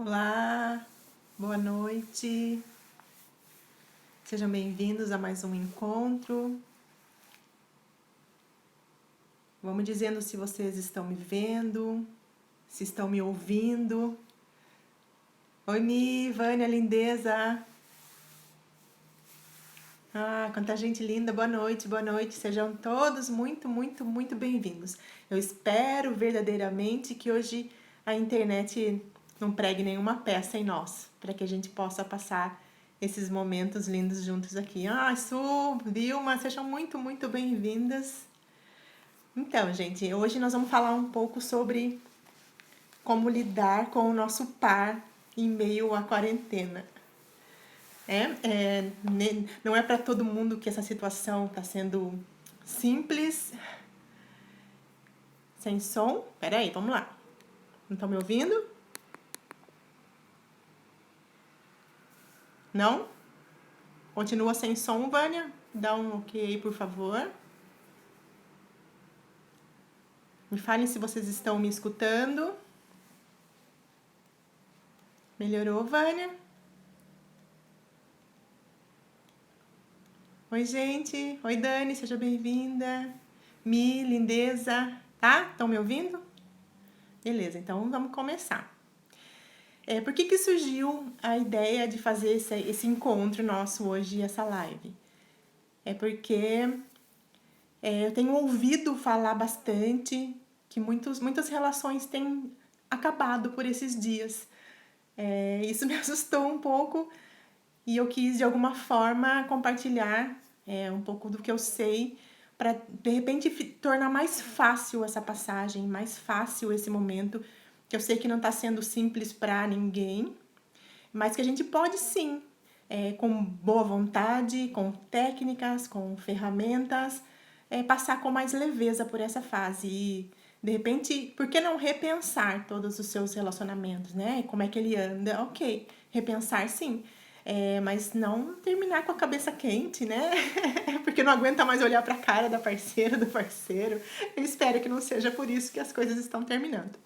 Olá, boa noite. Sejam bem-vindos a mais um encontro. Vamos dizendo se vocês estão me vendo, se estão me ouvindo. Oi, Mi, Vânia, lindeza. Quanta gente linda. Boa noite, boa noite. Sejam todos muito bem-vindos. Eu espero verdadeiramente que hoje a internet não pregue nenhuma peça em nós, para que a gente possa passar esses momentos lindos juntos aqui. Su, Vilma, sejam muito bem-vindas. Então, gente, hoje nós vamos falar um pouco sobre como lidar com o nosso par em meio à quarentena. Não é para todo mundo que essa situação está sendo simples. Sem som? Peraí, vamos lá. Não estão me ouvindo? Não? Continua sem som, Vânia? Dá um ok aí, por favor. Me falem se vocês estão me escutando. Melhorou, Vânia? Oi, gente. Oi, Dani, seja bem-vinda. Mi, lindeza. Tá? Estão me ouvindo? Beleza, então vamos começar. Por que surgiu a ideia de fazer esse encontro nosso hoje, essa live? É porque eu tenho ouvido falar bastante que muitas relações têm acabado por esses dias. Isso me assustou um pouco e eu quis, de alguma forma, compartilhar um pouco do que eu sei para, de repente, tornar mais fácil essa passagem, mais fácil esse momento, que eu sei que não está sendo simples para ninguém, mas que a gente pode sim, com boa vontade, com técnicas, com ferramentas, passar com mais leveza por essa fase e, de repente, por que não repensar todos os seus relacionamentos, né? Como é que ele anda? Ok, repensar sim, mas não terminar com a cabeça quente, né? Porque não aguenta mais olhar para a cara da parceira, do parceiro. Eu espero que não seja por isso que as coisas estão terminando.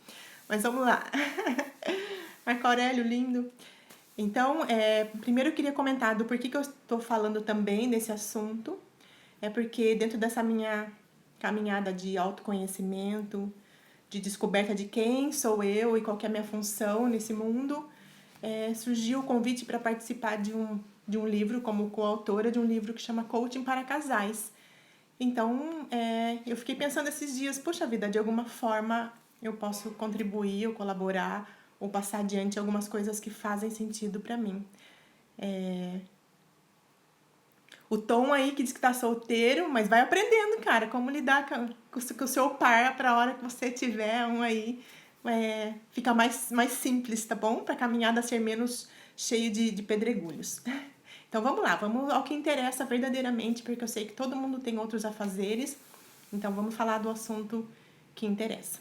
Mas vamos lá. Marco Aurélio, lindo. Então, primeiro eu queria comentar do porquê que eu estou falando também desse assunto. É porque dentro dessa minha caminhada de autoconhecimento, de descoberta de quem sou eu e qual que é a minha função nesse mundo, surgiu o convite para participar de um livro, como coautora de um livro que chama Coaching para Casais. Então, eu fiquei pensando esses dias, poxa vida, de alguma forma eu posso contribuir ou colaborar ou passar adiante algumas coisas que fazem sentido para mim. O Tom aí que diz que tá solteiro, mas vai aprendendo, cara, como lidar com o seu par para a hora que você tiver um aí. Fica mais simples, tá bom? Para a caminhada ser menos cheio de pedregulhos. Então vamos lá, vamos ao que interessa verdadeiramente, porque eu sei que todo mundo tem outros afazeres. Então vamos falar do assunto que interessa.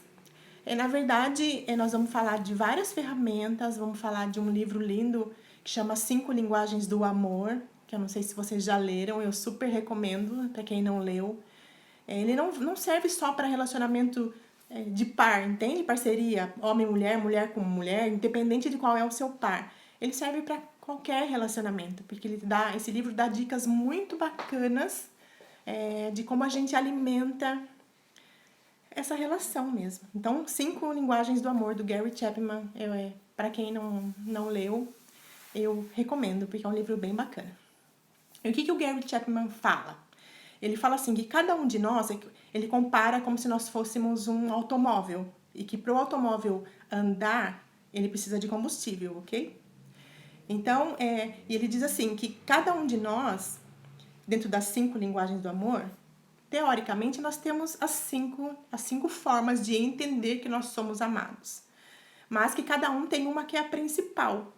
Na verdade, nós vamos falar de várias ferramentas, vamos falar de um livro lindo que chama 5 Linguagens do Amor, que eu não sei se vocês já leram, eu super recomendo para quem não leu. Ele não serve só para relacionamento de par, entende? Parceria, homem, mulher com mulher, independente de qual é o seu par. Ele serve para qualquer relacionamento, porque esse livro dá dicas muito bacanas de como a gente alimenta essa relação mesmo. Então, 5 Linguagens do Amor, do Gary Chapman, para quem não leu, eu recomendo, porque é um livro bem bacana. E o que o Gary Chapman fala? Ele fala assim, que cada um de nós, ele compara como se nós fôssemos um automóvel, e que para o automóvel andar, ele precisa de combustível, ok? Então, e ele diz assim, que cada um de nós, dentro das 5 linguagens do amor, teoricamente, nós temos as cinco formas de entender que nós somos amados. Mas que cada um tem uma que é a principal.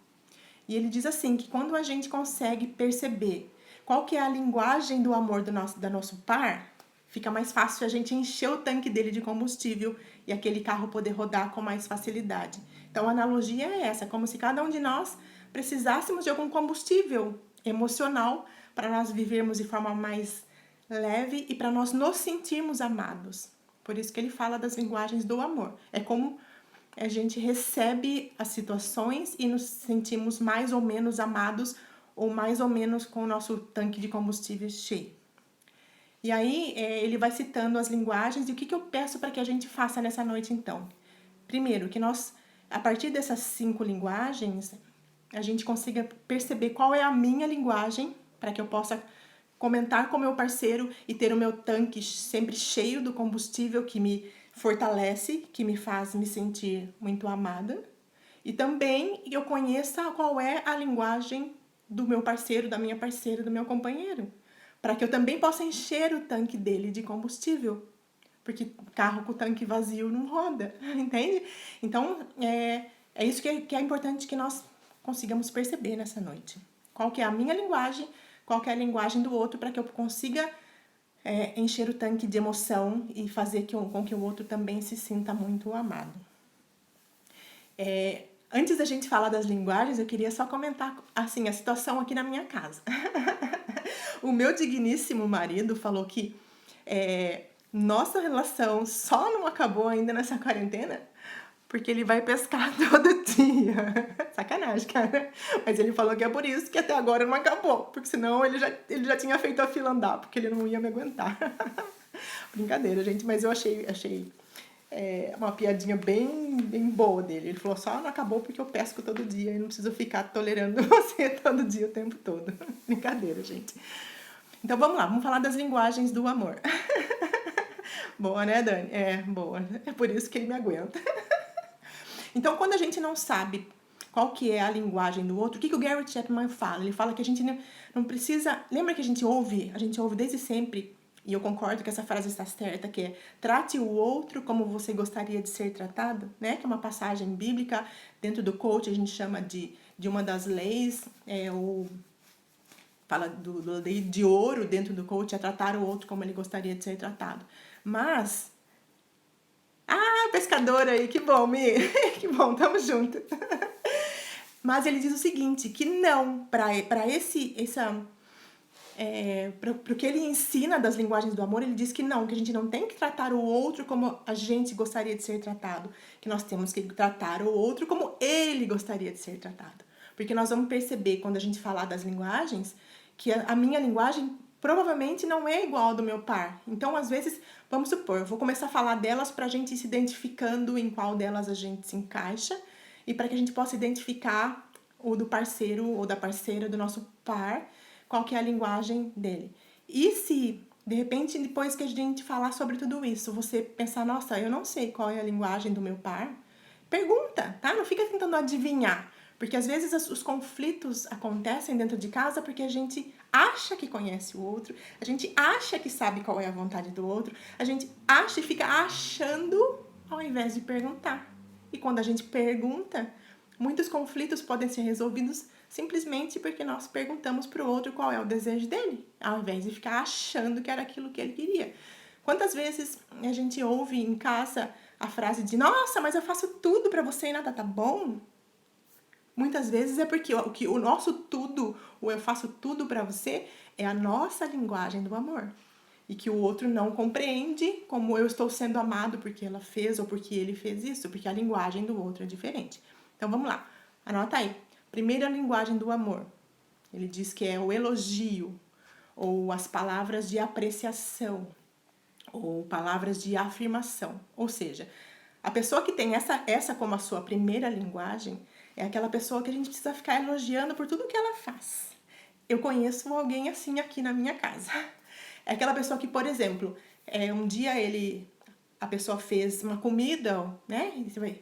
E ele diz assim, que quando a gente consegue perceber qual que é a linguagem do amor da nosso par, fica mais fácil a gente encher o tanque dele de combustível e aquele carro poder rodar com mais facilidade. Então, a analogia é essa, como se cada um de nós precisássemos de algum combustível emocional para nós vivermos de forma mais leve e para nós nos sentirmos amados. Por isso que ele fala das linguagens do amor. É como a gente recebe as situações e nos sentimos mais ou menos amados ou mais ou menos com o nosso tanque de combustível cheio. E aí ele vai citando as linguagens e o que eu peço para que a gente faça nessa noite então. Primeiro, que nós, a partir dessas 5 linguagens, a gente consiga perceber qual é a minha linguagem para que eu possa comentar com o meu parceiro e ter o meu tanque sempre cheio do combustível que me fortalece, que me faz me sentir muito amada. E também eu conheça qual é a linguagem do meu parceiro, da minha parceira, do meu companheiro, para que eu também possa encher o tanque dele de combustível. Porque carro com o tanque vazio não roda, entende? Então, é isso que é importante que nós consigamos perceber nessa noite. Qual que é a minha linguagem, qual que é a linguagem do outro, para que eu consiga encher o tanque de emoção e fazer com que o outro também se sinta muito amado. Antes da gente falar das linguagens, eu queria só comentar assim, a situação aqui na minha casa. O meu digníssimo marido falou que nossa relação só não acabou ainda nessa quarentena porque ele vai pescar todo dia. Sacanagem, cara. Mas ele falou que é por isso que até agora não acabou. Porque senão ele já tinha feito a fila andar, porque ele não ia me aguentar. Brincadeira, gente, mas eu achei uma piadinha bem boa dele. Ele falou, só não acabou porque eu pesco todo dia e não preciso ficar tolerando você todo dia, o tempo todo. Brincadeira, gente. Então vamos lá, vamos falar das linguagens do amor. Boa, né, Dani? Boa. É por isso que ele me aguenta. Então, quando a gente não sabe qual que é a linguagem do outro, o que o Gary Chapman fala? Ele fala que a gente não precisa... Lembra que a gente ouve desde sempre, e eu concordo que essa frase está certa, que é trate o outro como você gostaria de ser tratado, né? Que é uma passagem bíblica. Dentro do coach, a gente chama de uma das leis, fala do lei de ouro dentro do coach, é tratar o outro como ele gostaria de ser tratado. Mas... pescador aí, que bom, Mi. Que bom, tamo junto. Mas ele diz o seguinte, que não, para o que ele ensina das linguagens do amor, ele diz que não, que a gente não tem que tratar o outro como a gente gostaria de ser tratado, que nós temos que tratar o outro como ele gostaria de ser tratado. Porque nós vamos perceber, quando a gente falar das linguagens, que a minha linguagem provavelmente não é igual ao do meu par. Então, às vezes, vamos supor, eu vou começar a falar delas para a gente ir se identificando em qual delas a gente se encaixa e para que a gente possa identificar o do parceiro ou da parceira do nosso par, qual que é a linguagem dele. E se, de repente, depois que a gente falar sobre tudo isso, você pensar, nossa, eu não sei qual é a linguagem do meu par, pergunta, tá? Não fica tentando adivinhar. Porque às vezes os conflitos acontecem dentro de casa porque a gente acha que conhece o outro, a gente acha que sabe qual é a vontade do outro, a gente acha e fica achando ao invés de perguntar. E quando a gente pergunta, muitos conflitos podem ser resolvidos simplesmente porque nós perguntamos para o outro qual é o desejo dele, ao invés de ficar achando que era aquilo que ele queria. Quantas vezes a gente ouve em casa a frase de nossa, mas eu faço tudo para você e nada tá bom? Muitas vezes é porque o nosso tudo, o eu faço tudo para você, é a nossa linguagem do amor. E que o outro não compreende como eu estou sendo amado porque ela fez ou porque ele fez isso, porque a linguagem do outro é diferente. Então vamos lá, anota aí. Primeira linguagem do amor. Ele diz que é o elogio, ou as palavras de apreciação, ou palavras de afirmação. Ou seja, a pessoa que tem essa como a sua primeira linguagem é aquela pessoa que a gente precisa ficar elogiando por tudo que ela faz. Eu conheço alguém assim aqui na minha casa. É aquela pessoa que, por exemplo, um dia a pessoa fez uma comida, né?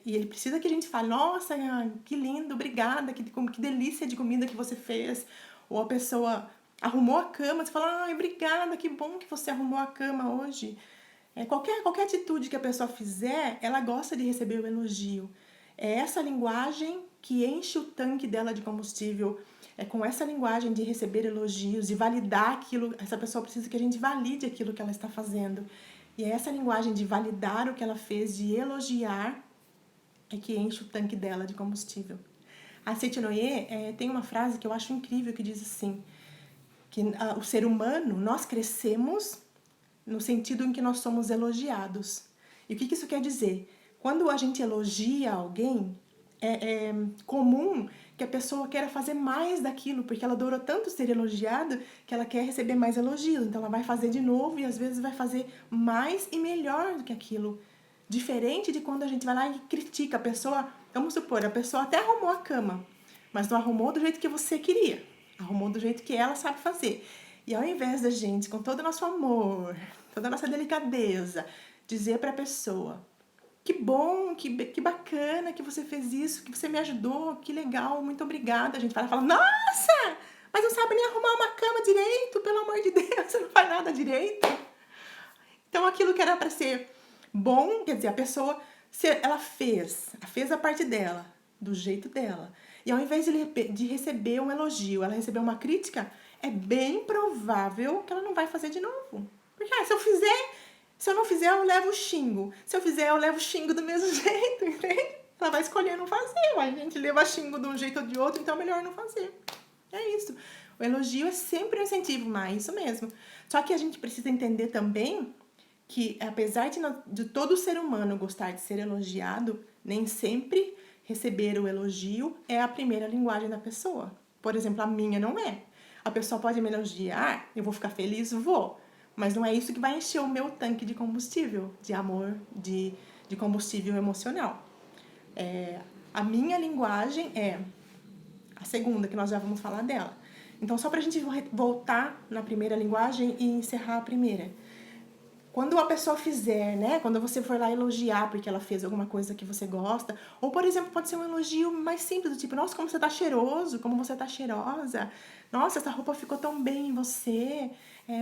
E ele precisa que a gente fale, nossa, que lindo, obrigada, que delícia de comida que você fez. Ou a pessoa arrumou a cama, você fala, obrigada, que bom que você arrumou a cama hoje. Qualquer atitude que a pessoa fizer, ela gosta de receber o elogio. É essa linguagem que enche o tanque dela de combustível. É com essa linguagem de receber elogios, de validar aquilo. Essa pessoa precisa que a gente valide aquilo que ela está fazendo. E é essa linguagem de validar o que ela fez, de elogiar, é que enche o tanque dela de combustível. A Seitinoye tem uma frase que eu acho incrível, que diz assim, que o ser humano, nós crescemos no sentido em que nós somos elogiados. E o que isso quer dizer? Quando a gente elogia alguém, é comum que a pessoa queira fazer mais daquilo, porque ela adorou tanto ser elogiada que ela quer receber mais elogios. Então ela vai fazer de novo e às vezes vai fazer mais e melhor do que aquilo. Diferente de quando a gente vai lá e critica a pessoa. Vamos supor, a pessoa até arrumou a cama, mas não arrumou do jeito que você queria. Arrumou do jeito que ela sabe fazer. E ao invés da gente, com todo o nosso amor, toda a nossa delicadeza, dizer para a pessoa: que bom, que bacana que você fez isso, que você me ajudou, que legal, muito obrigada. A gente vai lá e fala: nossa, mas não sabe nem arrumar uma cama direito, pelo amor de Deus, você não faz nada direito. Então aquilo que era para ser bom, quer dizer, a pessoa, ela fez a parte dela, do jeito dela. E ao invés de receber um elogio, ela receber uma crítica, é bem provável que ela não vai fazer de novo. Porque se eu não fizer, eu levo o xingo. Se eu fizer, eu levo o xingo do mesmo jeito, entende? Ela vai escolher não fazer. A gente leva xingo de um jeito ou de outro, então é melhor não fazer. É isso. O elogio é sempre um incentivo, mas é isso mesmo. Só que a gente precisa entender também que, apesar de todo ser humano gostar de ser elogiado, nem sempre receber o elogio é a primeira linguagem da pessoa. Por exemplo, a minha não é. A pessoa pode me elogiar, eu vou ficar feliz? Vou. Mas não é isso que vai encher o meu tanque de combustível, de amor, de combustível emocional. A minha linguagem é a segunda, que nós já vamos falar dela. Então, só pra gente voltar na primeira linguagem e encerrar a primeira. Quando a pessoa fizer, né? Quando você for lá elogiar porque ela fez alguma coisa que você gosta, ou, por exemplo, pode ser um elogio mais simples, do tipo: nossa, como você tá cheiroso, como você tá cheirosa, nossa, essa roupa ficou tão bem em você,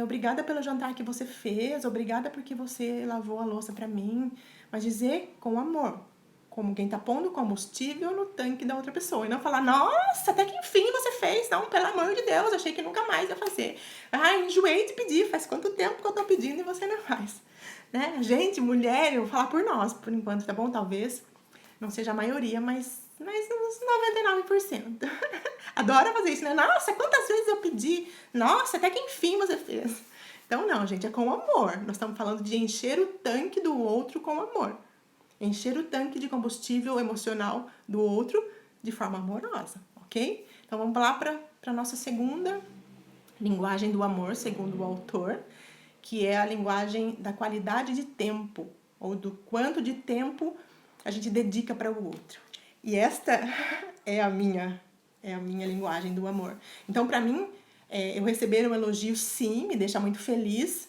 obrigada pelo jantar que você fez, obrigada porque você lavou a louça pra mim. Mas dizer com amor, como quem tá pondo combustível no tanque da outra pessoa. E não falar: nossa, até que enfim você fez. Não, pelo amor de Deus, achei que nunca mais ia fazer. Ai, enjoei de pedir, faz quanto tempo que eu tô pedindo e você não faz. Né? Gente, mulher, eu vou falar por nós, por enquanto, tá bom? Talvez não seja a maioria, mas uns 99%. Adora fazer isso, né? Nossa, quantas vezes eu pedi. Nossa, até que enfim você fez. Então, não, gente, é com amor. Nós estamos falando de encher o tanque do outro com amor. Encher o tanque de combustível emocional do outro de forma amorosa, ok? Então vamos lá para a nossa segunda linguagem do amor, segundo o autor, que é a linguagem da qualidade de tempo, ou do quanto de tempo a gente dedica para o outro. E esta é a minha linguagem do amor. Então, para mim, eu receber um elogio, sim, me deixa muito feliz,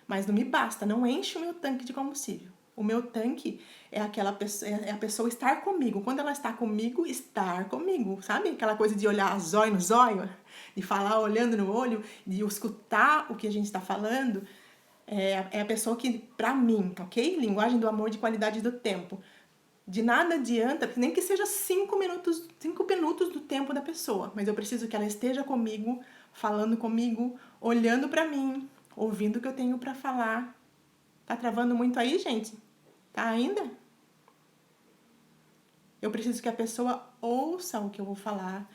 mas não me basta, não enche o meu tanque de combustível. O meu tanque é a pessoa estar comigo. Quando ela está comigo, estar comigo, sabe? Aquela coisa de olhar zóio no zóio, de falar olhando no olho, de escutar o que a gente está falando. É a pessoa que, pra mim, ok? Linguagem do amor de qualidade do tempo. De nada adianta, nem que seja 5 minutos do tempo da pessoa, mas eu preciso que ela esteja comigo, falando comigo, olhando pra mim, ouvindo o que eu tenho pra falar. Tá travando muito aí, gente? Tá ainda? Eu preciso que a pessoa ouça o que eu vou falar.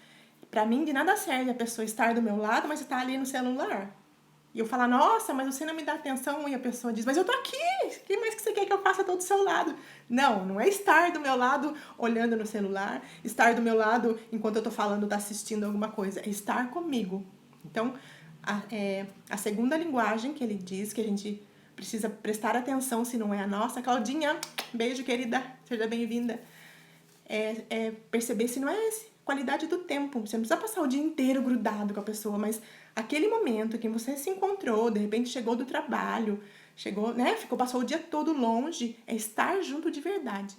Pra mim, de nada serve a pessoa estar do meu lado, mas estar ali no celular. E eu falar: nossa, mas você não me dá atenção. E a pessoa diz: mas eu tô aqui. O que mais que você quer que eu faça? Eu tô do seu lado. Não, não é estar do meu lado olhando no celular. Estar do meu lado enquanto eu tô falando, tá assistindo alguma coisa. É estar comigo. Então, a segunda linguagem que ele diz que a gente precisa prestar atenção se não é a nossa. Claudinha, beijo, querida. Seja bem-vinda. Perceber se não é qualidade do tempo. Você não precisa passar o dia inteiro grudado com a pessoa, mas aquele momento em que você se encontrou, de repente chegou do trabalho, chegou, né? Passou o dia todo longe, é estar junto de verdade.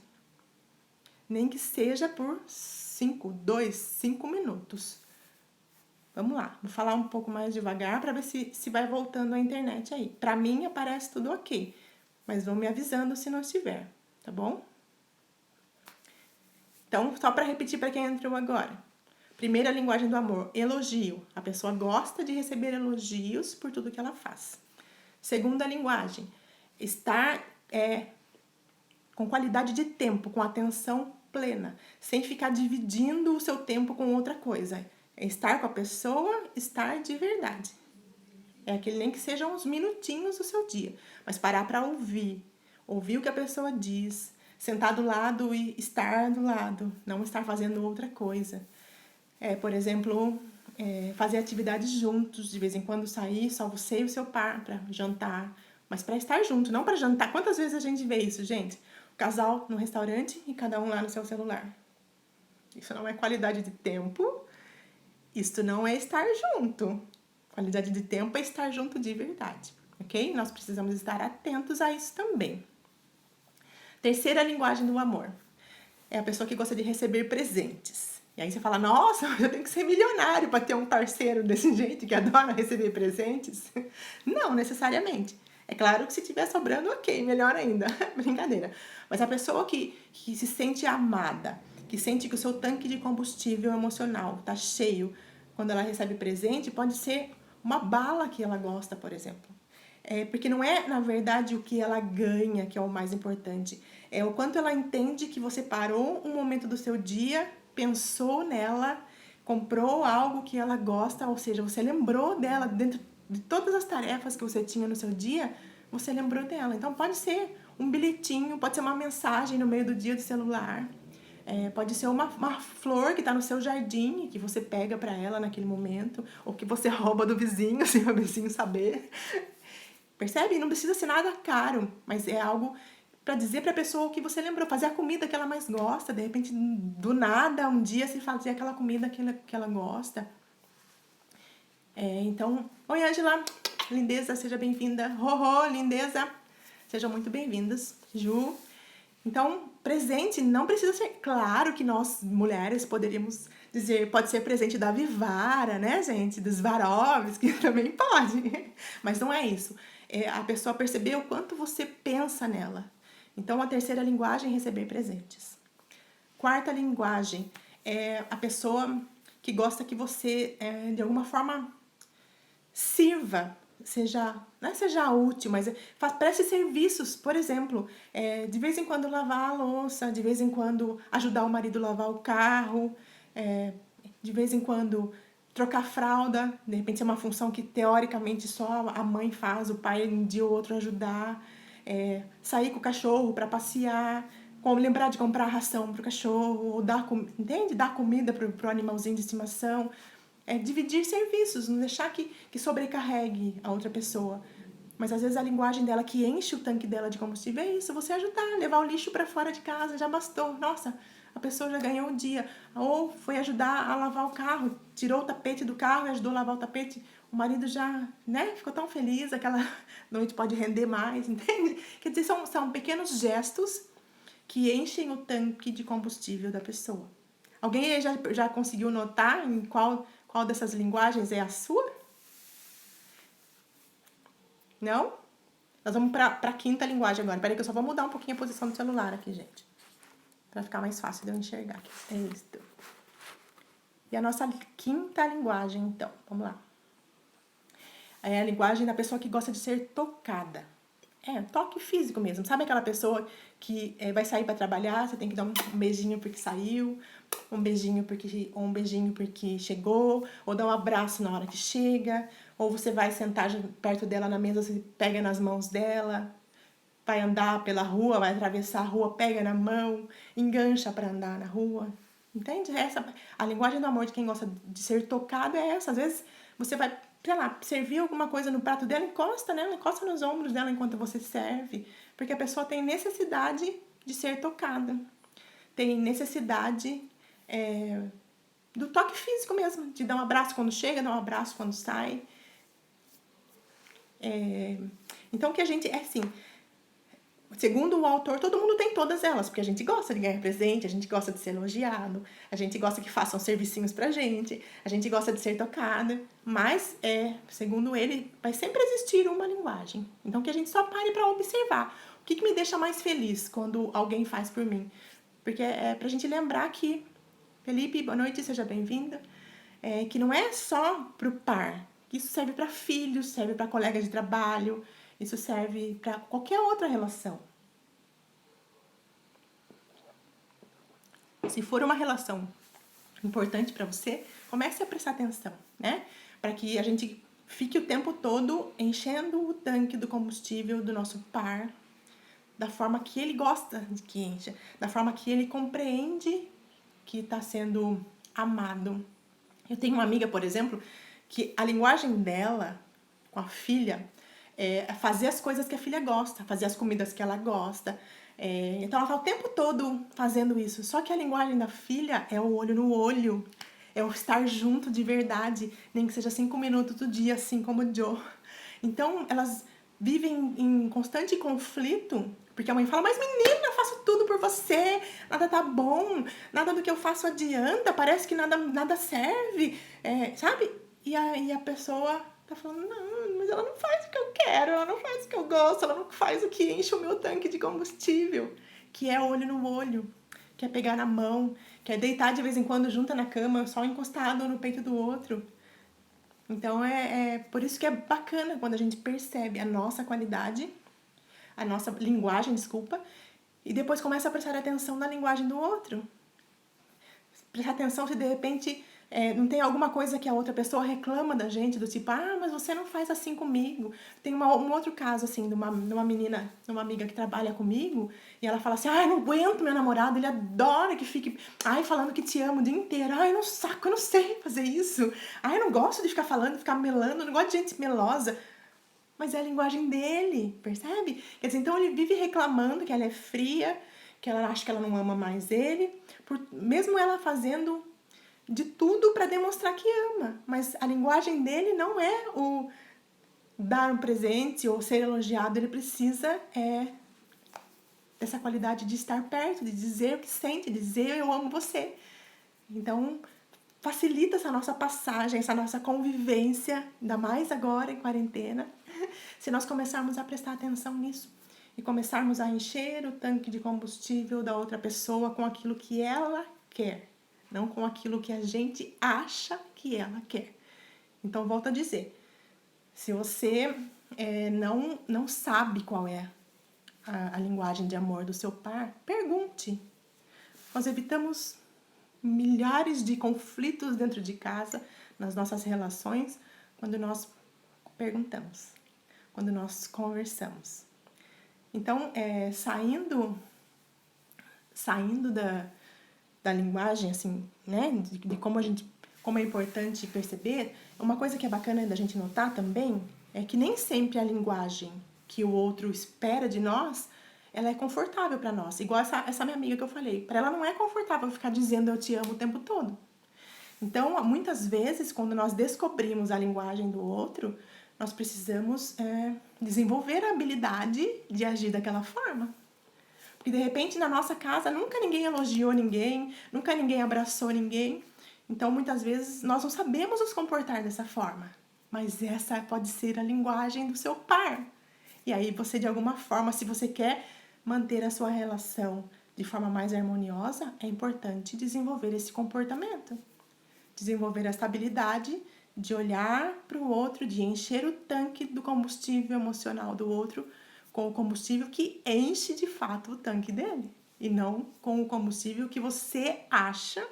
Nem que seja por 5 minutos. Vamos lá, vou falar um pouco mais devagar para ver se vai voltando a internet aí. Para mim aparece tudo ok, mas vão me avisando se não estiver, tá bom? Então, só para repetir para quem entrou agora. Primeira linguagem do amor, elogio. A pessoa gosta de receber elogios por tudo que ela faz. Segunda linguagem, estar com qualidade de tempo, com atenção plena, sem ficar dividindo o seu tempo com outra coisa. É estar com a pessoa, estar de verdade. É aquele nem que sejam uns minutinhos do seu dia, mas parar para ouvir o que a pessoa diz, sentar do lado e estar do lado, não estar fazendo outra coisa. Por exemplo, fazer atividades juntos, de vez em quando sair, só você e o seu par para jantar, mas para estar junto, não para jantar. Quantas vezes a gente vê isso, gente? O casal no restaurante e cada um lá no seu celular. Isso não é qualidade de tempo, isso não é estar junto. Qualidade de tempo é estar junto de verdade, ok? Nós precisamos estar atentos a isso também. Terceira linguagem do amor. É a pessoa que gosta de receber presentes. E aí você fala, nossa, eu tenho que ser milionário para ter um parceiro desse jeito que adora receber presentes. Não necessariamente. É claro que se tiver sobrando, ok, melhor ainda. Brincadeira. Mas a pessoa que se sente amada, que sente que o seu tanque de combustível emocional está cheio quando ela recebe presente, pode ser uma bala que ela gosta, por exemplo. Porque não é, na verdade, o que ela ganha que é o mais importante. É o quanto ela entende que você parou um momento do seu dia, pensou nela, comprou algo que ela gosta, ou seja, você lembrou dela dentro de todas as tarefas que você tinha no seu dia, você lembrou dela. Então pode ser um bilhetinho, pode ser uma mensagem no meio do dia do celular, pode ser uma flor que está no seu jardim e que você pega para ela naquele momento, ou que você rouba do vizinho, sem o vizinho saber. Percebe? Não precisa ser nada caro, mas é algo para dizer para a pessoa o que você lembrou, fazer a comida que ela mais gosta, de repente, do nada, um dia se fazer aquela comida que ela gosta. Então, oi Angela, lindeza, seja bem-vinda. Rorô, lindeza, sejam muito bem-vindas. Ju. Então, presente não precisa ser, claro que nós, mulheres, poderíamos dizer, pode ser presente da Vivara, né, gente? Dos Swarovski, também pode. Mas não é isso. A pessoa perceber o quanto você pensa nela. Então, a terceira linguagem é receber presentes. Quarta linguagem é a pessoa que gosta que você, de alguma forma, sirva, não seja útil, mas preste serviços, por exemplo, de vez em quando lavar a louça, de vez em quando ajudar o marido a lavar o carro, de vez em quando trocar fralda, de repente é uma função que teoricamente só a mãe faz, o pai um dia ou outro ajudar, sair com o cachorro para passear, lembrar de comprar ração para o cachorro, ou dar comida para o animalzinho de estimação. Dividir serviços, não deixar que sobrecarregue a outra pessoa. Mas às vezes a linguagem dela que enche o tanque dela de combustível é isso, você ajudar, levar o lixo para fora de casa, já bastou. Nossa, a pessoa já ganhou um dia. Ou foi ajudar a lavar o carro, tirou o tapete do carro e ajudou a lavar o tapete. O marido já, ficou tão feliz, aquela noite pode render mais, entende? Quer dizer, são pequenos gestos que enchem o tanque de combustível da pessoa. Alguém aí já conseguiu notar em qual dessas linguagens é a sua? Não? Nós vamos para a quinta linguagem agora. Peraí que eu só vou mudar um pouquinho a posição do celular aqui, gente. Para ficar mais fácil de eu enxergar aqui. É isso. E a nossa quinta linguagem, então. Vamos lá. É a linguagem da pessoa que gosta de ser tocada. Toque físico mesmo. Sabe aquela pessoa que vai sair para trabalhar, você tem que dar um beijinho porque saiu, um beijinho porque chegou, ou dar um abraço na hora que chega, ou você vai sentar perto dela na mesa, você pega nas mãos dela, vai andar pela rua, vai atravessar a rua, pega na mão, engancha para andar na rua. Entende? A linguagem do amor de quem gosta de ser tocado é essa. Às vezes você vai, sei lá, servir alguma coisa no prato dela, encosta nela, encosta nos ombros dela enquanto você serve, porque a pessoa tem necessidade de ser tocada. Tem necessidade do toque físico mesmo, de dar um abraço quando chega, dar um abraço quando sai. Então, que a gente, assim, segundo o autor, todo mundo tem todas elas, porque a gente gosta de ganhar presente, a gente gosta de ser elogiado, a gente gosta que façam servicinhos pra gente, a gente gosta de ser tocada, mas, segundo ele, vai sempre existir uma linguagem. Então, que a gente só pare pra observar. O que me deixa mais feliz quando alguém faz por mim? Porque é pra gente lembrar que, Felipe, boa noite, seja bem-vinda, que não é só pro par, que isso serve para filhos, serve para colegas de trabalho, isso serve para qualquer outra relação. Se for uma relação importante para você, comece a prestar atenção, né? Para que a gente fique o tempo todo enchendo o tanque do combustível do nosso par, da forma que ele gosta de que encha, da forma que ele compreende que está sendo amado. Eu tenho uma amiga, por exemplo, que a linguagem dela com a filha é fazer as coisas que a filha gosta, fazer as comidas que ela gosta. Então ela está o tempo todo fazendo isso. Só que a linguagem da filha é o olho no olho, é o estar junto de verdade, nem que seja 5 minutos do dia, assim como o Joe. Então elas vivem em constante conflito, porque a mãe fala, mas menina, eu faço tudo por você, nada tá bom, nada do que eu faço adianta, parece que nada serve, sabe? E aí a pessoa tá falando, não, mas ela não faz o que eu quero, ela não faz o que eu gosto, ela não faz o que enche o meu tanque de combustível, que é olho no olho, que é pegar na mão, que é deitar de vez em quando junta na cama, só encostado no peito do outro. Então é por isso que é bacana quando a gente percebe a nossa qualidade, a nossa linguagem, desculpa, e depois começa a prestar atenção na linguagem do outro. Prestar atenção se de repente não tem alguma coisa que a outra pessoa reclama da gente, do tipo, mas você não faz assim comigo. Tem um outro caso, assim, de uma menina, de uma amiga que trabalha comigo, e ela fala assim, eu não aguento meu namorado, ele adora que fique, falando que te amo o dia inteiro. No saco, eu não sei fazer isso. Eu não gosto de ficar falando, ficar melando, eu não gosto de gente melosa. Mas é a linguagem dele, percebe? Quer dizer, então ele vive reclamando que ela é fria, que ela acha que ela não ama mais ele, mesmo ela fazendo de tudo para demonstrar que ama. Mas a linguagem dele não é o dar um presente ou ser elogiado, ele precisa dessa qualidade de estar perto, de dizer o que sente, de dizer eu amo você. Então, facilita essa nossa passagem, essa nossa convivência, ainda mais agora em quarentena, se nós começarmos a prestar atenção nisso e começarmos a encher o tanque de combustível da outra pessoa com aquilo que ela quer, não com aquilo que a gente acha que ela quer. Então, volto a dizer, se você não sabe qual é a linguagem de amor do seu par, pergunte. Nós evitamos milhares de conflitos dentro de casa, nas nossas relações, quando nós perguntamos, quando nós conversamos. Então, saindo da linguagem, assim, né, de como é importante perceber, uma coisa que é bacana da gente notar também é que nem sempre a linguagem que o outro espera de nós, ela é confortável para nós. Igual essa minha amiga que eu falei. Para ela não é confortável ficar dizendo eu te amo o tempo todo. Então, muitas vezes, quando nós descobrimos a linguagem do outro, nós precisamos desenvolver a habilidade de agir daquela forma. Porque, de repente, na nossa casa, nunca ninguém elogiou ninguém, nunca ninguém abraçou ninguém. Então, muitas vezes, nós não sabemos nos comportar dessa forma. Mas essa pode ser a linguagem do seu par. E aí, você, de alguma forma, se você quer manter a sua relação de forma mais harmoniosa, é importante desenvolver esse comportamento. Desenvolver essa habilidade de olhar para o outro, de encher o tanque do combustível emocional do outro com o combustível que enche de fato o tanque dele e não com o combustível que você acha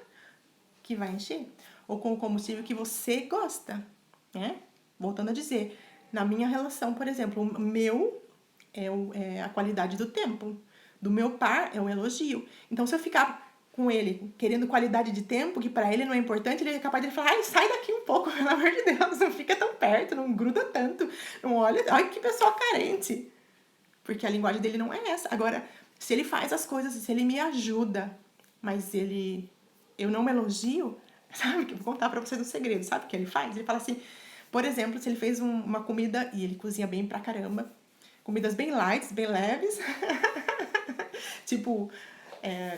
que vai encher ou com o combustível que você gosta, né? Voltando a dizer, na minha relação, por exemplo, o meu é a qualidade do tempo, do meu par é o elogio. Então, se eu ficar com ele querendo qualidade de tempo, que para ele não é importante, ele é capaz de falar, sai daqui um pouco, pelo amor de Deus, não fica tão perto, não gruda tanto, não olha, ai que pessoa carente. Porque a linguagem dele não é essa. Agora, se ele faz as coisas, se ele me ajuda, mas eu não me elogio, sabe? Que eu vou contar pra vocês um segredo, sabe o que ele faz? Ele fala assim, por exemplo, se ele fez uma comida, e ele cozinha bem pra caramba, comidas bem light, bem leves, tipo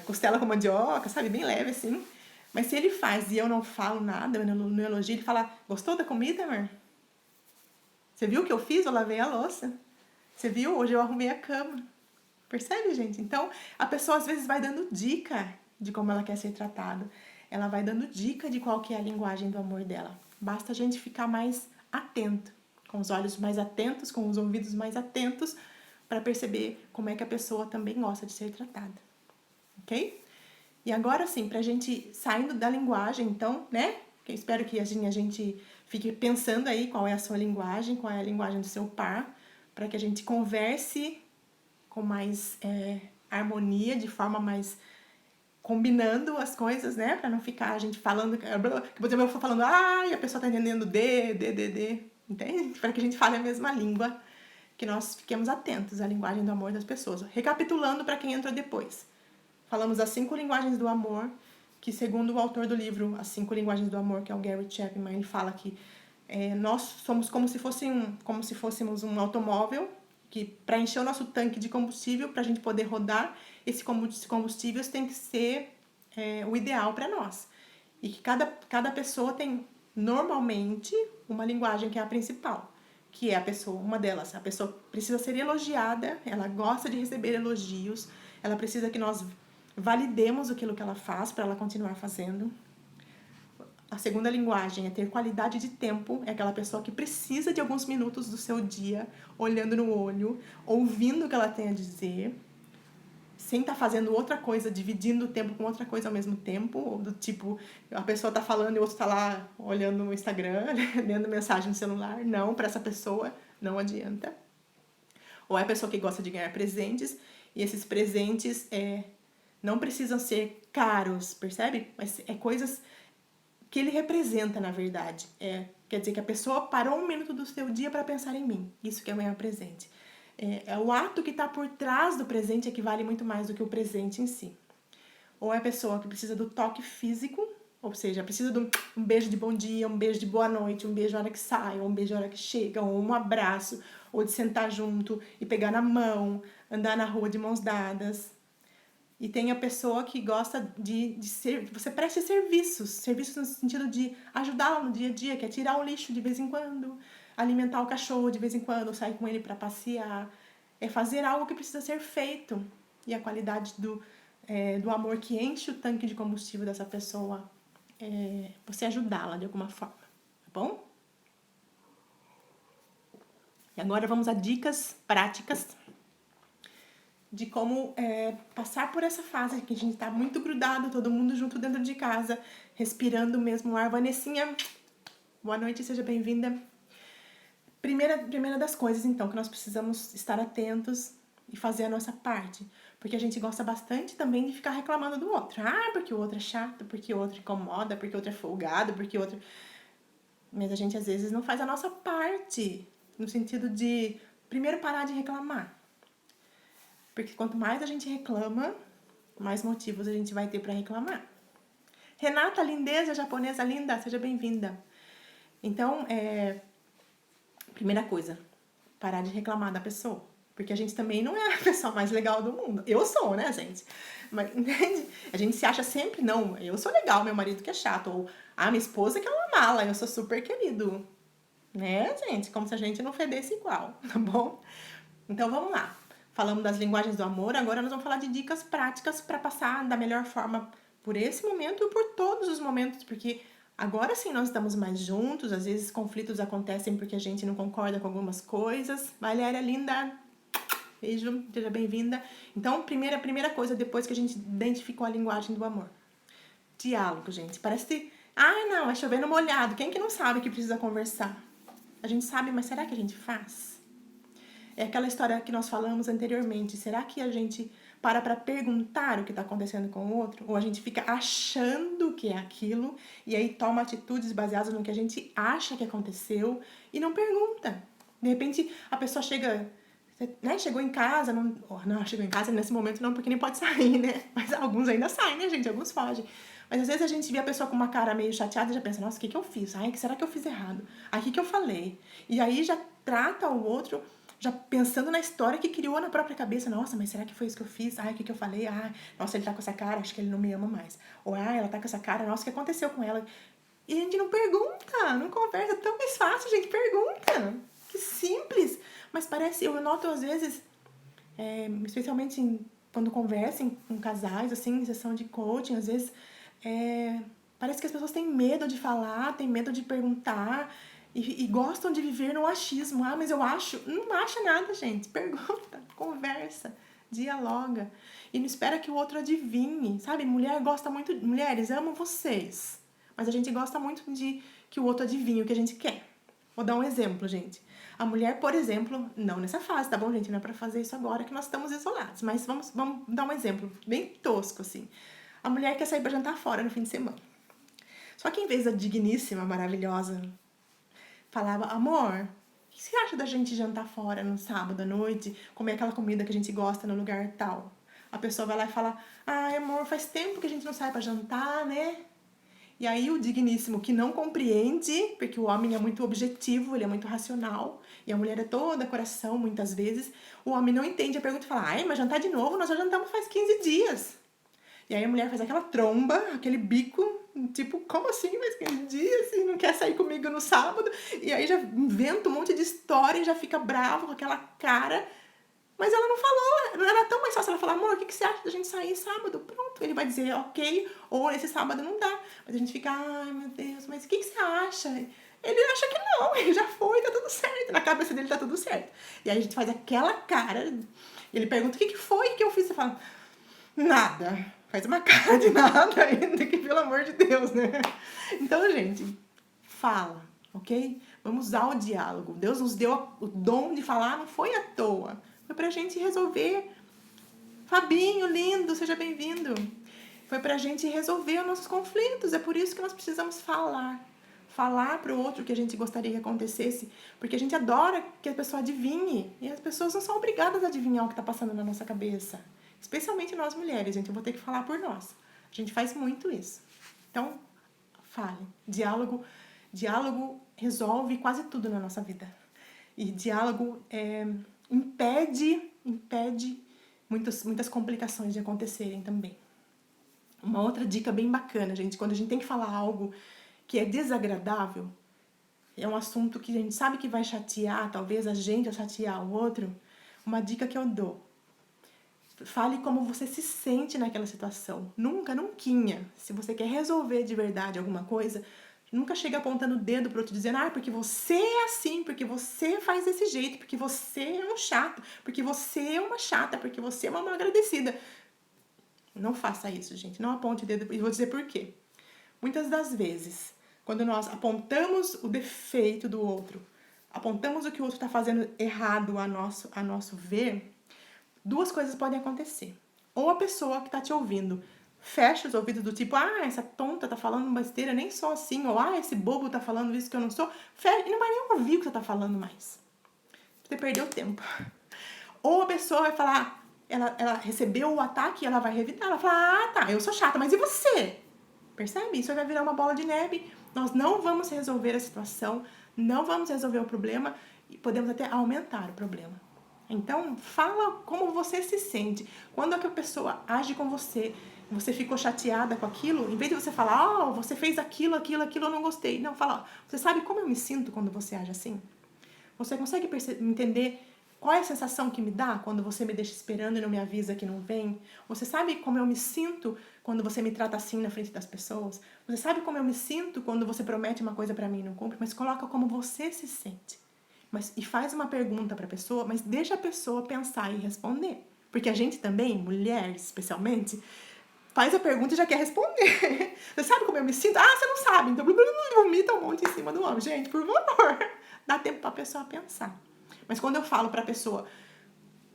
costela com mandioca, sabe? Bem leve, assim. Mas se ele faz e eu não falo nada, eu não elogio, ele fala, gostou da comida, amor? Você viu o que eu fiz? Eu lavei a louça. Você viu? Hoje eu arrumei a cama. Percebe, gente? Então, a pessoa às vezes vai dando dica de como ela quer ser tratada. Ela vai dando dica de qual que é a linguagem do amor dela. Basta a gente ficar mais atento, com os olhos mais atentos, com os ouvidos mais atentos, para perceber como é que a pessoa também gosta de ser tratada. Ok? E agora sim, pra gente saindo da linguagem, então, né? Eu espero que a gente fique pensando aí qual é a sua linguagem, qual é a linguagem do seu par, para que a gente converse com mais harmonia, de forma mais combinando as coisas, né? Pra não ficar a gente falando, por exemplo, eu for falando e a pessoa tá entendendo D, entende? Para que a gente fale a mesma língua, que nós fiquemos atentos à linguagem do amor das pessoas. Recapitulando para quem entrou depois. Falamos das 5 linguagens do amor, que segundo o autor do livro As 5 Linguagens do Amor, que é o Gary Chapman, ele fala que nós somos como se fôssemos um automóvel, que para encher o nosso tanque de combustível, para a gente poder rodar, esse combustível tem que ser o ideal para nós. E que cada pessoa tem, normalmente, uma linguagem que é a principal, que é uma delas. A pessoa precisa ser elogiada, ela gosta de receber elogios, ela precisa que nós validemos aquilo que ela faz para ela continuar fazendo. A segunda linguagem é ter qualidade de tempo, é aquela pessoa que precisa de alguns minutos do seu dia, olhando no olho, ouvindo o que ela tem a dizer, sem estar fazendo outra coisa, dividindo o tempo com outra coisa ao mesmo tempo, ou do tipo, a pessoa tá falando e o outro tá lá olhando no Instagram, lendo mensagem no celular. Não, para essa pessoa não adianta. Ou é a pessoa que gosta de ganhar presentes, e esses presentes não precisam ser caros, percebe? Mas é coisas que ele representa, na verdade. Quer dizer que a pessoa parou um minuto do seu dia para pensar em mim. Isso que é ganhar presente. O ato que está por trás do presente é que vale muito mais do que o presente em si. Ou é a pessoa que precisa do toque físico, ou seja, precisa de um beijo de bom dia, um beijo de boa noite, um beijo na hora que sai, ou um beijo na hora que chega, ou um abraço, ou de sentar junto e pegar na mão, andar na rua de mãos dadas. E tem a pessoa que gosta de ser... Você presta serviços no sentido de ajudá-la no dia a dia, que é tirar o lixo de vez em quando, alimentar o cachorro de vez em quando, sair com ele para passear. É fazer algo que precisa ser feito. E a qualidade do amor que enche o tanque de combustível dessa pessoa é você ajudá-la de alguma forma. Tá bom? E agora vamos a dicas práticas de como passar por essa fase que a gente tá muito grudado, todo mundo junto dentro de casa, respirando o mesmo ar. Vanessinha, boa noite, seja bem-vinda. Primeira das coisas, então, que nós precisamos estar atentos e fazer a nossa parte. Porque a gente gosta bastante também de ficar reclamando do outro. Porque o outro é chato, porque o outro incomoda, porque o outro é folgado, porque o outro... Mas a gente, às vezes, não faz a nossa parte. No sentido de, primeiro, parar de reclamar. Porque quanto mais a gente reclama, mais motivos a gente vai ter para reclamar. Renata, lindeza japonesa linda, seja bem-vinda. Então, primeira coisa, parar de reclamar da pessoa. Porque a gente também não é a pessoa mais legal do mundo. Eu sou, né, gente? Mas, entende? A gente se acha sempre, não, eu sou legal, meu marido que é chato. Ou, minha esposa que é uma mala, eu sou super querido. Né, gente? Como se a gente não fedesse igual, tá bom? Então, vamos lá. Falamos das linguagens do amor, agora nós vamos falar de dicas práticas para passar da melhor forma por esse momento e por todos os momentos, porque agora sim nós estamos mais juntos, às vezes conflitos acontecem porque a gente não concorda com algumas coisas. Valéria, linda, beijo, seja bem-vinda. Então, primeira coisa, depois que a gente identificou a linguagem do amor. Diálogo, gente. Parece... não, é chover no molhado. Quem que não sabe que precisa conversar? A gente sabe, mas será que a gente faz? É aquela história que nós falamos anteriormente. Será que a gente para perguntar o que está acontecendo com o outro? Ou a gente fica achando que é aquilo e aí toma atitudes baseadas no que a gente acha que aconteceu e não pergunta? De repente, a pessoa chega... né? Chegou em casa, não, chegou em casa nesse momento não, porque nem pode sair, né? Mas alguns ainda saem, né, gente? Alguns fogem. Mas às vezes a gente vê a pessoa com uma cara meio chateada e já pensa, nossa, o que eu fiz? Será que eu fiz errado? O que eu falei? E aí já trata o outro... já pensando na história que criou na própria cabeça. Nossa, mas será que foi isso que eu fiz? O que eu falei? Nossa, ele tá com essa cara, acho que ele não me ama mais. Ou, ela tá com essa cara, nossa, o que aconteceu com ela? E a gente não pergunta, não conversa. Tão mais fácil, gente, pergunta. Que simples. Mas parece, eu noto às vezes, especialmente quando conversam com casais, assim, em sessão de coaching, às vezes, parece que as pessoas têm medo de falar, têm medo de perguntar, e gostam de viver no achismo. Mas eu acho. Não acha nada, gente. Pergunta, conversa, dialoga. E não espera que o outro adivinhe, sabe? Mulher gosta muito... Mulheres, amo vocês. Mas a gente gosta muito de que o outro adivinhe o que a gente quer. Vou dar um exemplo, gente. A mulher, por exemplo, não nessa fase, tá bom, gente? Não é pra fazer isso agora que nós estamos isolados. Mas vamos dar um exemplo bem tosco, assim. A mulher quer sair pra jantar fora no fim de semana. Só que em vez da digníssima, maravilhosa, falava, amor, o que você acha da gente jantar fora no sábado à noite, comer aquela comida que a gente gosta no lugar tal? A pessoa vai lá e fala, ai, amor, faz tempo que a gente não sai pra jantar, né? E aí o digníssimo que não compreende, porque o homem é muito objetivo, ele é muito racional, e a mulher é toda coração, muitas vezes, o homem não entende a pergunta e fala, ai, mas jantar de novo, nós já jantamos faz 15 dias. E aí a mulher faz aquela tromba, aquele bico, tipo, como assim, mas 15 dias, assim, não quer sair comigo no sábado? E aí já inventa um monte de história e já fica bravo com aquela cara. Mas ela não falou, não era tão mais fácil ela falar, amor, o que você acha da gente sair sábado? Pronto, ele vai dizer, ok, ou esse sábado não dá. Mas a gente fica, ai meu Deus, mas o que você acha? Ele acha que não, ele já foi, tá tudo certo, na cabeça dele tá tudo certo. E aí a gente faz aquela cara, ele pergunta, o que foi que eu fiz? Você fala, nada. Faz uma cara de nada ainda, que pelo amor de Deus, né? Então, gente, fala, ok? Vamos usar o diálogo. Deus nos deu o dom de falar, não foi à toa. Foi pra gente resolver. Fabinho, lindo, seja bem-vindo. Foi pra gente resolver os nossos conflitos. É por isso que nós precisamos falar. Falar pro outro o que a gente gostaria que acontecesse. Porque a gente adora que a pessoa adivinhe. E as pessoas não são obrigadas a adivinhar o que tá passando na nossa cabeça. Especialmente nós mulheres, gente. Eu vou ter que falar por nós. A gente faz muito isso. Então, fale. Diálogo resolve quase tudo na nossa vida. E diálogo impede muitas complicações de acontecerem também. Uma outra dica bem bacana, gente, quando a gente tem que falar algo que é desagradável, é um assunto que a gente sabe que vai chatear, talvez a gente ou chatear o outro, uma dica que eu dou. Fale como você se sente naquela situação. Nunca, se você quer resolver de verdade alguma coisa, nunca chega apontando o dedo pro outro dizendo, porque você é assim, porque você faz desse jeito, porque você é um chato, porque você é uma chata, porque você é uma mal agradecida. Não faça isso, gente. Não aponte o dedo. E vou dizer por quê. Muitas das vezes, quando nós apontamos o defeito do outro, apontamos o que o outro está fazendo errado a nosso ver, duas coisas podem acontecer. Ou a pessoa que está te ouvindo fecha os ouvidos do tipo, essa tonta tá falando besteira, nem sou assim, ou esse bobo tá falando isso que eu não sou, e não vai nem ouvir o que você tá falando mais. Você perdeu tempo. Ou a pessoa vai falar, ela recebeu o ataque e ela vai revidar, ela fala, tá, eu sou chata, mas e você? Percebe? Isso vai virar uma bola de neve, nós não vamos resolver a situação, não vamos resolver o problema e podemos até aumentar o problema. Então, fala como você se sente. Quando a pessoa age com você, você ficou chateada com aquilo, em vez de você falar, você fez aquilo, eu não gostei. Não, fala, você sabe como eu me sinto quando você age assim? Você consegue entender qual é a sensação que me dá quando você me deixa esperando e não me avisa que não vem? Você sabe como eu me sinto quando você me trata assim na frente das pessoas? Você sabe como eu me sinto quando você promete uma coisa pra mim e não cumpre? Mas coloca como você se sente. E faz uma pergunta pra pessoa, mas deixa a pessoa pensar e responder. Porque a gente também, mulheres especialmente, faz a pergunta e já quer responder. Você sabe como eu me sinto? Você não sabe. Então, vomita um monte em cima do homem. Gente, por favor, dá tempo pra pessoa pensar. Mas quando eu falo pra pessoa,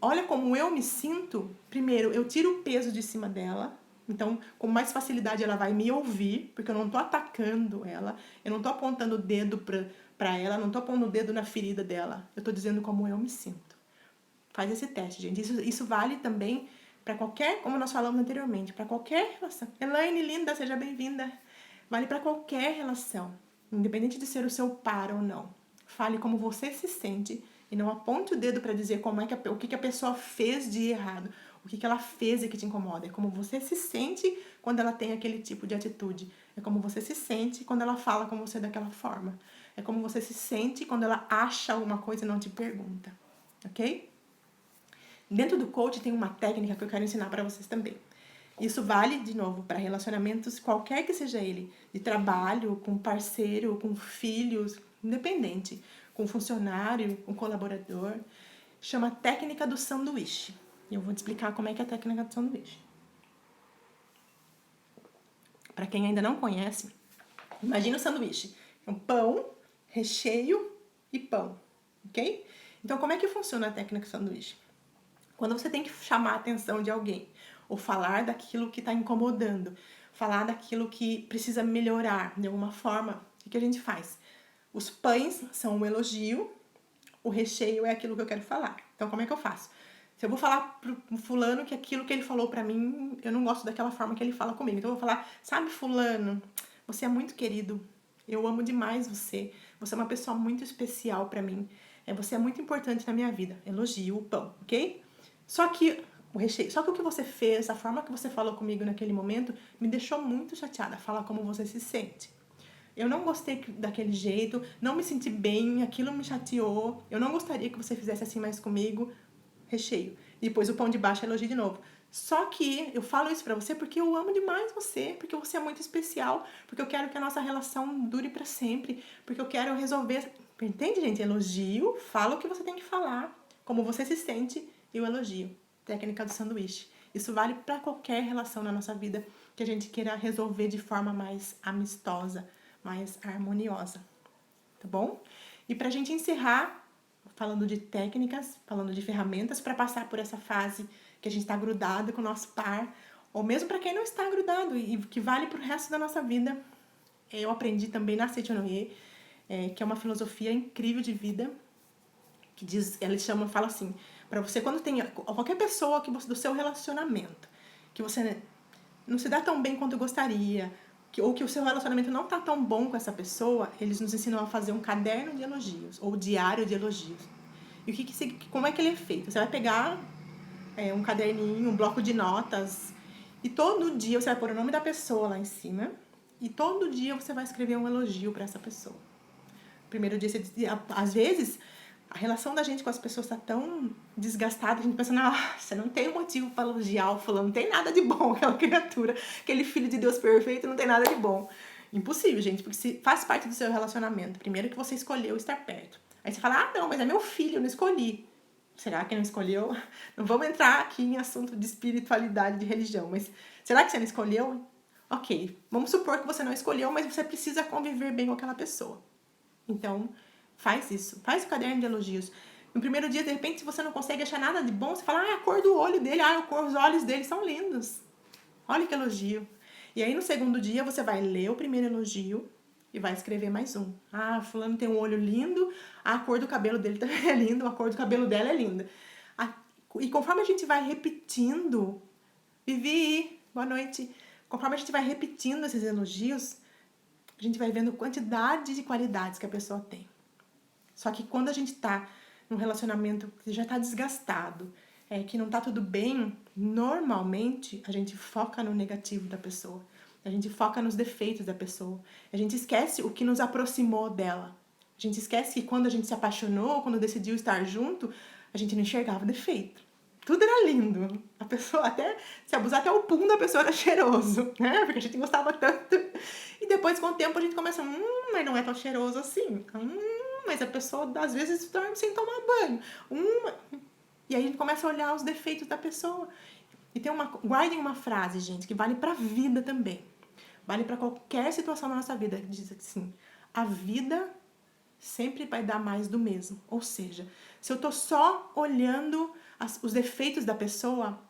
olha como eu me sinto, primeiro, eu tiro o peso de cima dela. Então, com mais facilidade ela vai me ouvir, porque eu não tô atacando ela, eu não tô apontando o dedo pra ela, não tô pondo o dedo na ferida dela. Eu tô dizendo como eu me sinto. Faz esse teste, gente. Isso vale também para qualquer, como nós falamos anteriormente, para qualquer relação. Elaine, linda, seja bem-vinda. Vale para qualquer relação, independente de ser o seu par ou não. Fale como você se sente e não aponte o dedo para dizer o que a pessoa fez de errado, o que ela fez e que te incomoda. É como você se sente quando ela tem aquele tipo de atitude. É como você se sente quando ela fala com você daquela forma. É como você se sente quando ela acha alguma coisa e não te pergunta. Ok? Dentro do coach tem uma técnica que eu quero ensinar para vocês também. Isso vale, de novo, para relacionamentos, qualquer que seja ele, de trabalho, com parceiro, com filhos, independente, com funcionário, com colaborador. Chama técnica do sanduíche. E eu vou te explicar como é que é a técnica do sanduíche. Para quem ainda não conhece, imagina o sanduíche. Um pão, recheio, e pão, ok? Então, como é que funciona a técnica do sanduíche? Quando você tem que chamar a atenção de alguém, ou falar daquilo que está incomodando, falar daquilo que precisa melhorar de alguma forma, o que a gente faz? Os pães são um elogio, o recheio é aquilo que eu quero falar. Então, como é que eu faço? Se eu vou falar pro fulano que aquilo que ele falou pra mim, eu não gosto daquela forma que ele fala comigo. Então, eu vou falar, sabe, fulano, você é muito querido. Eu amo demais você. Você é uma pessoa muito especial pra mim. Você é muito importante na minha vida. Elogio o pão, ok? Só que o recheio, só que o que você fez, a forma que você falou comigo naquele momento, me deixou muito chateada. Fala como você se sente. Eu não gostei daquele jeito, não me senti bem, aquilo me chateou. Eu não gostaria que você fizesse assim mais comigo. Recheio. Depois o pão de baixo elogio de novo. Só que eu falo isso pra você porque eu amo demais você, porque você é muito especial, porque eu quero que a nossa relação dure pra sempre, porque eu quero resolver. Entende, gente? Elogio, fala o que você tem que falar, como você se sente e o elogio. Técnica do sanduíche. Isso vale pra qualquer relação na nossa vida que a gente queira resolver de forma mais amistosa, mais harmoniosa. Tá bom? E pra gente encerrar, falando de técnicas, falando de ferramentas para passar por essa fase que a gente está grudado com o nosso par, ou mesmo para quem não está grudado e que vale para o resto da nossa vida. Eu aprendi também na Seitonoye, que é uma filosofia incrível de vida, que diz, ela chama, fala assim, para você quando tem qualquer pessoa que você, do seu relacionamento, que você não se dá tão bem quanto gostaria, ou que o seu relacionamento não tá tão bom com essa pessoa, eles nos ensinam a fazer um caderno de elogios, ou diário de elogios. E como é que ele é feito? Você vai pegar um caderninho, um bloco de notas, e todo dia você vai pôr o nome da pessoa lá em cima, e todo dia você vai escrever um elogio para essa pessoa. Primeiro dia, às vezes, a relação da gente com as pessoas está tão desgastada, a gente pensa, nossa, não tem motivo para elogiar o fulano, não tem nada de bom, aquela criatura, aquele filho de Deus perfeito, não tem nada de bom. Impossível, gente, porque se faz parte do seu relacionamento. Primeiro que você escolheu estar perto. Aí você fala, não, mas é meu filho, eu não escolhi. Será que não escolheu? Não vamos entrar aqui em assunto de espiritualidade, de religião, mas será que você não escolheu? Ok, vamos supor que você não escolheu, mas você precisa conviver bem com aquela pessoa. Então, faz isso. Faz o caderno de elogios. No primeiro dia, de repente, se você não consegue achar nada de bom, você fala, a cor do olho dele, os olhos dele são lindos. Olha que elogio. E aí, no segundo dia, você vai ler o primeiro elogio e vai escrever mais um. Fulano tem um olho lindo, a cor do cabelo dele também é lindo, a cor do cabelo dela é linda. E conforme a gente vai repetindo, Vivi, boa noite. Conforme a gente vai repetindo esses elogios, a gente vai vendo quantidade de qualidades que a pessoa tem. Só que quando a gente tá num relacionamento que já tá desgastado, que não tá tudo bem, normalmente a gente foca no negativo da pessoa. A gente foca nos defeitos da pessoa. A gente esquece o que nos aproximou dela. A gente esquece que quando a gente se apaixonou, quando decidiu estar junto, a gente não enxergava defeito. Tudo era lindo. A pessoa até, se abusar, até o pum da pessoa era cheiroso, né? Porque a gente gostava tanto. E depois, com o tempo, a gente começa, mas não é tão cheiroso assim. Mas a pessoa, às vezes, dorme sem tomar banho. E aí a gente começa a olhar os defeitos da pessoa. E guardem uma frase, gente, que vale pra vida também. Vale pra qualquer situação da nossa vida. Diz assim, a vida sempre vai dar mais do mesmo. Ou seja, se eu tô só olhando os defeitos da pessoa,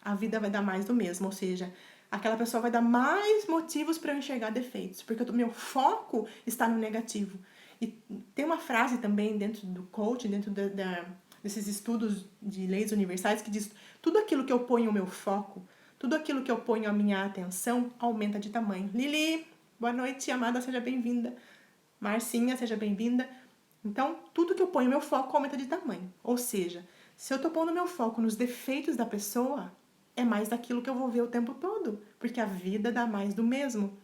a vida vai dar mais do mesmo. Ou seja, aquela pessoa vai dar mais motivos para eu enxergar defeitos, porque o meu foco está no negativo. E tem uma frase também dentro do coaching, dentro desses estudos de leis universais, que diz: tudo aquilo que eu ponho o meu foco, tudo aquilo que eu ponho a minha atenção, aumenta de tamanho. Lili, boa noite, amada, seja bem-vinda. Marcinha, seja bem-vinda. Então, tudo que eu ponho o meu foco aumenta de tamanho. Ou seja, se eu tô pondo meu foco nos defeitos da pessoa, é mais daquilo que eu vou ver o tempo todo, porque a vida dá mais do mesmo.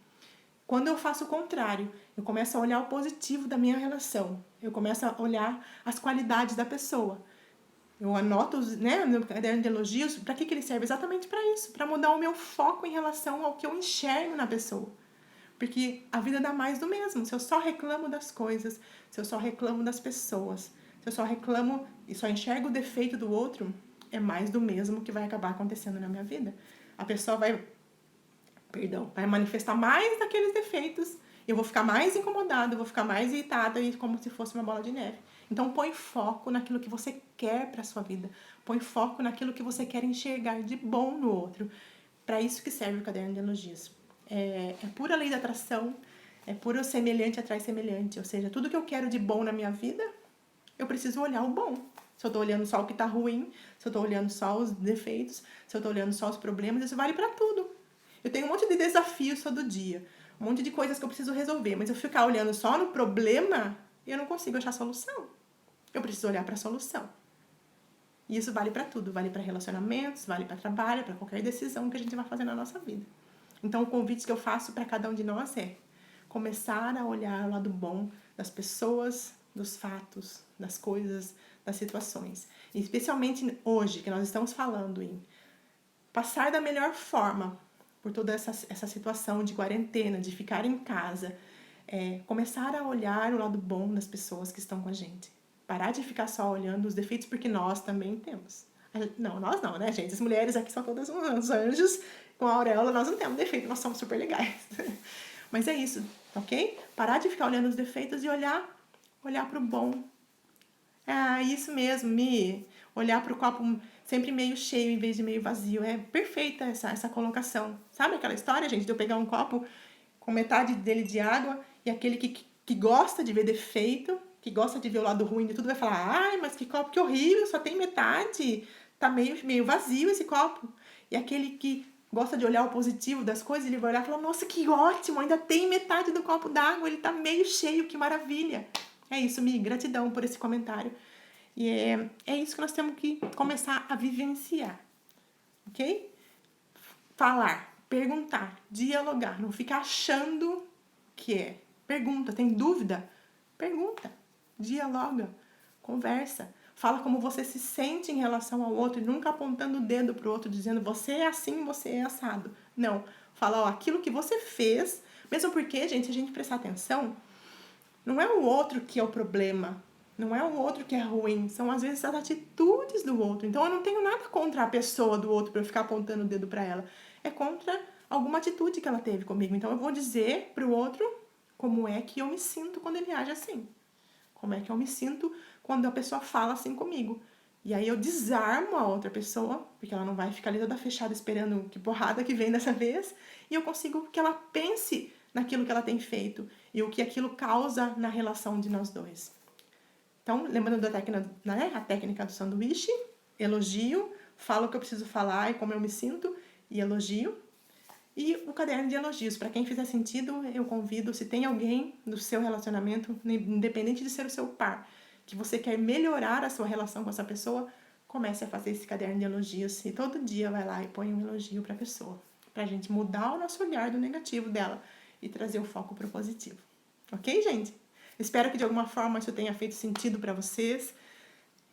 Quando eu faço o contrário, eu começo a olhar o positivo da minha relação, eu começo a olhar as qualidades da pessoa. Eu anoto, no meu caderno de elogios, para que ele serve? Exatamente para isso, para mudar o meu foco em relação ao que eu enxergo na pessoa. Porque a vida dá mais do mesmo. Se eu só reclamo das coisas, se eu só reclamo das pessoas, se eu só reclamo e só enxergo o defeito do outro, é mais do mesmo que vai acabar acontecendo na minha vida. A pessoa vai manifestar mais daqueles defeitos eu vou ficar mais incomodada, eu vou ficar mais irritada e como se fosse uma bola de neve. Então põe foco naquilo que você quer para sua vida. Põe foco naquilo que você quer enxergar de bom no outro. Para isso que serve o caderno de elogios. É pura lei da atração, é puro semelhante atrai semelhante. Ou seja, tudo que eu quero de bom na minha vida, eu preciso olhar o bom. Se eu tô olhando só o que tá ruim, se eu tô olhando só os defeitos, se eu tô olhando só os problemas, isso vale para tudo. Eu tenho um monte de desafios todo dia, um monte de coisas que eu preciso resolver, mas eu ficar olhando só no problema, eu não consigo achar solução. Eu preciso olhar para a solução. E isso vale para tudo, vale para relacionamentos, vale para trabalho, para qualquer decisão que a gente vai fazer na nossa vida. Então, o convite que eu faço para cada um de nós é começar a olhar o lado bom das pessoas, dos fatos, das coisas, das situações. E especialmente hoje, que nós estamos falando em passar da melhor forma por toda essa situação de quarentena, de ficar em casa, começar a olhar o lado bom das pessoas que estão com a gente. Parar de ficar só olhando os defeitos, porque nós também temos. Não, nós não, né, gente? As mulheres aqui são todas uns anjos com a auréola, nós não temos defeito, nós somos super legais. Mas é isso, ok? Parar de ficar olhando os defeitos e olhar pro bom. Ah, isso mesmo, olhar pro copo sempre meio cheio em vez de meio vazio. É perfeita essa colocação. Sabe aquela história, gente, de eu pegar um copo com metade dele de água e aquele que gosta de ver defeito, que gosta de ver o lado ruim de tudo, vai falar: ai, mas que copo que horrível, só tem metade, tá meio vazio esse copo. E aquele que gosta de olhar o positivo das coisas, ele vai olhar e falar: nossa, que ótimo, ainda tem metade do copo d'água, ele tá meio cheio, que maravilha. É isso, Mi, gratidão por esse comentário. E é isso que nós temos que começar a vivenciar, ok? Falar, perguntar, dialogar, não ficar achando que é. Pergunta, tem dúvida? Pergunta, dialoga, conversa. Fala como você se sente em relação ao outro e nunca apontando o dedo pro outro, dizendo você é assim, você é assado. Não, fala, ó, aquilo que você fez, mesmo porque, gente, se a gente prestar atenção, não é o outro que é o problema, não é o outro que é ruim, são às vezes as atitudes do outro. Então eu não tenho nada contra a pessoa do outro para eu ficar apontando o dedo para ela. É contra alguma atitude que ela teve comigo. Então eu vou dizer pro outro como é que eu me sinto quando ele age assim. Como é que eu me sinto quando a pessoa fala assim comigo. E aí eu desarmo a outra pessoa, porque ela não vai ficar ali toda fechada esperando que porrada que vem dessa vez, e eu consigo que ela pense naquilo que ela tem feito e o que aquilo causa na relação de nós dois. Então, lembrando da técnica, né, a técnica do sanduíche, elogio, falo o que eu preciso falar e como eu me sinto, e elogio. E o caderno de elogios, para quem fizer sentido, eu convido, se tem alguém no seu relacionamento, independente de ser o seu par, que você quer melhorar a sua relação com essa pessoa, comece a fazer esse caderno de elogios e todo dia vai lá e põe um elogio para a pessoa, para a gente mudar o nosso olhar do negativo dela e trazer o foco para o positivo. Ok, gente? Espero que de alguma forma isso tenha feito sentido para vocês.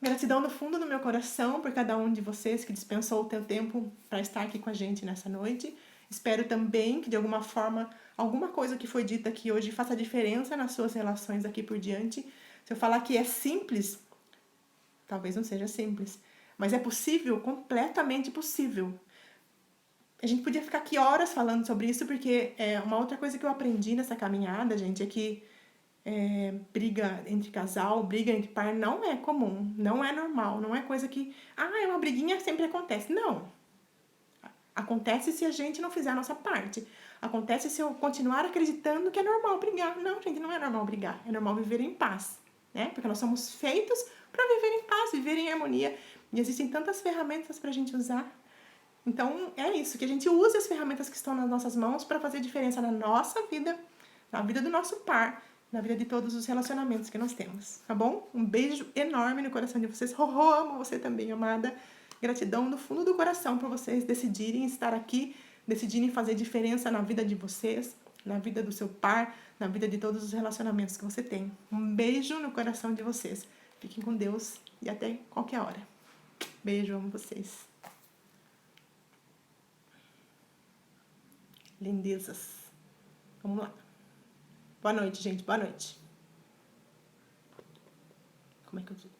Gratidão do fundo do meu coração por cada um de vocês que dispensou o seu tempo para estar aqui com a gente nessa noite. Espero também que de alguma forma, alguma coisa que foi dita aqui hoje faça diferença nas suas relações aqui por diante. Se eu falar que é simples, talvez não seja simples, mas é possível, completamente possível. A gente podia ficar aqui horas falando sobre isso, porque uma outra coisa que eu aprendi nessa caminhada, gente, é que briga entre casal, briga entre par não é comum, não é normal, não é coisa que, é uma briguinha, sempre acontece. Não. Acontece se a gente não fizer a nossa parte. Acontece se eu continuar acreditando que é normal brigar. Não, gente, não é normal brigar. É normal viver em paz, né? Porque nós somos feitos para viver em paz, viver em harmonia. E existem tantas ferramentas para a gente usar. Então, é isso, que a gente use as ferramentas que estão nas nossas mãos para fazer diferença na nossa vida, na vida do nosso par, na vida de todos os relacionamentos que nós temos, tá bom? Um beijo enorme no coração de vocês. Rorô, amo você também, amada. Gratidão do fundo do coração por vocês decidirem estar aqui, decidirem fazer diferença na vida de vocês, na vida do seu par, na vida de todos os relacionamentos que você tem. Um beijo no coração de vocês. Fiquem com Deus e até qualquer hora. Beijo, amo vocês. Lindezas. Vamos lá. Boa noite, gente. Boa noite. Como é que eu digo?